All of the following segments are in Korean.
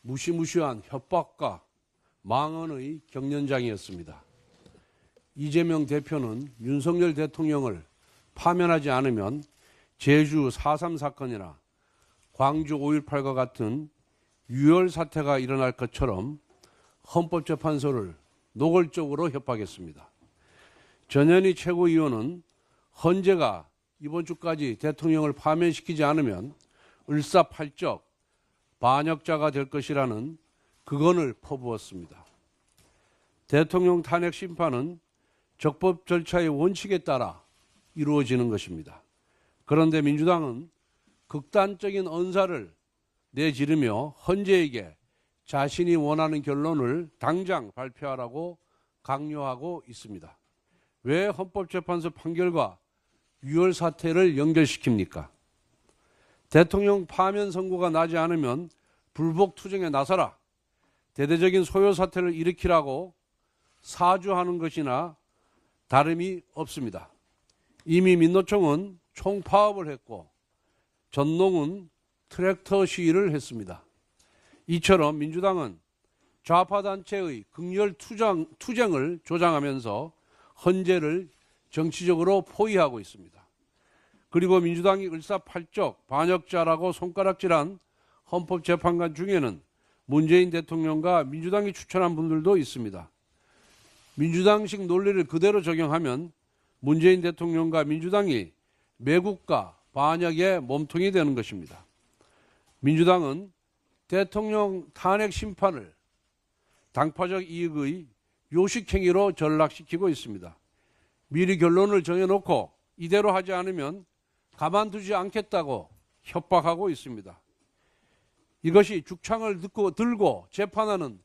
무시무시한 협박과 망언의 경연장이었습니다. 이재명 대표는 윤석열 대통령을 파면하지 않으면 제주 4.3 사건이나 광주 5.18과 같은 유혈 사태가 일어날 것처럼 헌법재판소를 노골적으로 협박했습니다. 전현희 최고위원은 헌재가 이번 주까지 대통령을 파면시키지 않으면 을사팔적 반역자가 될 것이라는 극언을 퍼부었습니다. 대통령 탄핵 심판은 적법 절차의 원칙에 따라 이루어지는 것입니다. 그런데 민주당은 극단적인 언사를 내지르며 헌재에게 자신이 원하는 결론을 당장 발표하라고 강요하고 있습니다. 왜 헌법재판소 판결과 유혈 사태를 연결시킵니까? 대통령 파면 선고가 나지 않으면 불복 투쟁에 나서라. 대대적인 소요 사태를 일으키라고 사주하는 것이나 다름이 없습니다. 이미 민노총은 총파업을 했고 전농은 트랙터 시위를 했습니다. 이처럼 민주당은 좌파단체의 극렬 투쟁을 조장하면서 헌재를 정치적으로 포위하고 있습니다. 그리고 민주당이 을사팔적 반역자라고 손가락질한 헌법재판관 중에는 문재인 대통령과 민주당이 추천한 분들도 있습니다. 민주당식 논리를 그대로 적용하면 문재인 대통령과 민주당이 매국가 반역의 몸통이 되는 것입니다. 민주당은 대통령 탄핵 심판을 당파적 이익의 요식행위로 전락시키고 있습니다. 미리 결론을 정해놓고 이대로 하지 않으면 가만두지 않겠다고 협박하고 있습니다. 이것이 죽창을 들고 재판하는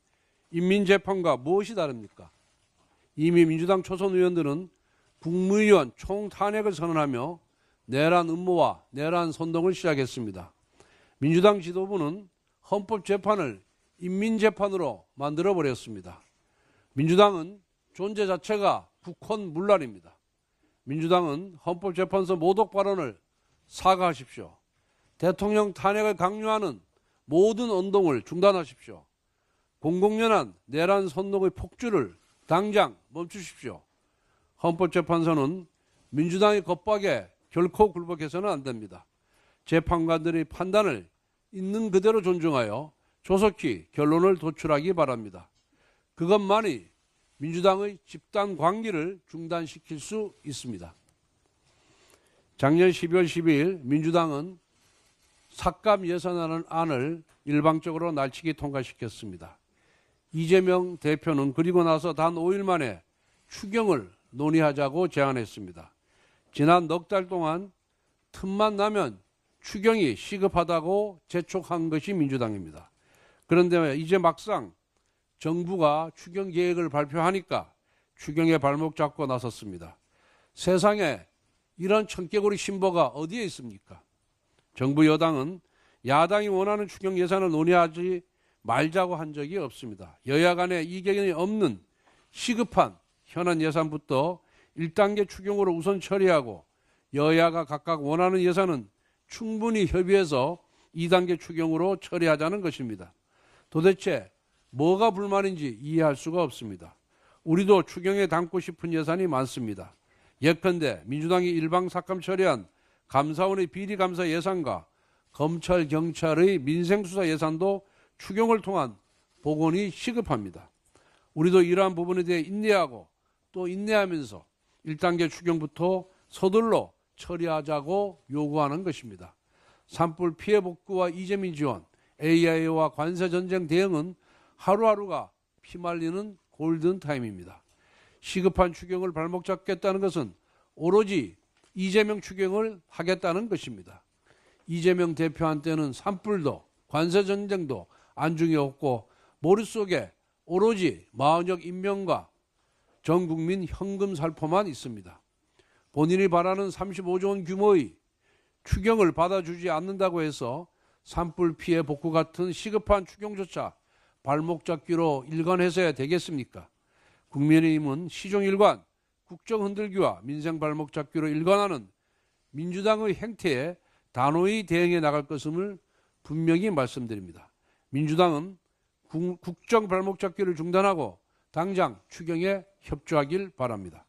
인민재판과 무엇이 다릅니까? 이미 민주당 초선 의원들은 국무위원 총탄핵을 선언하며 내란 음모와 내란 선동을 시작했습니다. 민주당 지도부는 헌법재판을 인민재판으로 만들어버렸습니다. 민주당은 존재 자체가 국헌문란입니다. 민주당은 헌법재판소 모독 발언을 사과하십시오. 대통령 탄핵을 강요하는 모든 운동을 중단하십시오. 공공연한 내란 선동의 폭주를 당장 멈추십시오. 헌법재판소는 민주당의 겁박에 결코 굴복해서는 안 됩니다. 재판관들의 판단을 있는 그대로 존중하여 조속히 결론을 도출하기 바랍니다. 그것만이 민주당의 집단 광기를 중단시킬 수 있습니다. 작년 12월 12일 민주당은 삭감 예산안을 일방적으로 날치기 통과시켰습니다. 이재명 대표는 그리고 나서 단 5일 만에 추경을 논의하자고 제안했습니다. 지난 넉 달 동안 틈만 나면 추경이 시급하다고 재촉한 것이 민주당입니다. 그런데 이제 막상 정부가 추경 계획을 발표하니까 추경에 발목 잡고 나섰습니다. 세상에 이런 청개구리 신보가 어디에 있습니까? 정부 여당은 야당이 원하는 추경 예산을 논의하지 말자고 한 적이 없습니다. 여야 간에 이견이 없는 시급한 현안 예산부터 1단계 추경으로 우선 처리하고 여야가 각각 원하는 예산은 충분히 협의해서 2단계 추경으로 처리하자는 것입니다. 도대체 뭐가 불만인지 이해할 수가 없습니다. 우리도 추경에 담고 싶은 예산이 많습니다. 예컨대 민주당이 일방 삭감 처리한 감사원의 비리감사 예산과 검찰, 경찰의 민생수사 예산도 추경을 통한 복원이 시급합니다. 우리도 이러한 부분에 대해 인내하고 또 인내하면서 1단계 추경부터 서둘러 처리하자고 요구하는 것입니다. 산불 피해 복구와 이재민 지원, AI와 관세전쟁 대응은 하루하루가 피말리는 골든타임입니다. 시급한 추경을 발목 잡겠다는 것은 오로지 이재명 추경을 하겠다는 것입니다. 이재명 대표한테는 산불도 관세전쟁도 안중에 없고 머릿속에 오로지 마흔역 임명과 전 국민 현금 살포만 있습니다. 본인이 바라는 35조 원 규모의 추경을 받아주지 않는다고 해서 산불 피해 복구 같은 시급한 추경조차 발목 잡기로 일관해서야 되겠습니까? 국민의힘은 시종일관 국정 흔들기와 민생 발목 잡기로 일관하는 민주당의 행태에 단호히 대응해 나갈 것임을 분명히 말씀드립니다. 민주당은 국정 발목 잡기를 중단하고 당장 추경에 협조하길 바랍니다.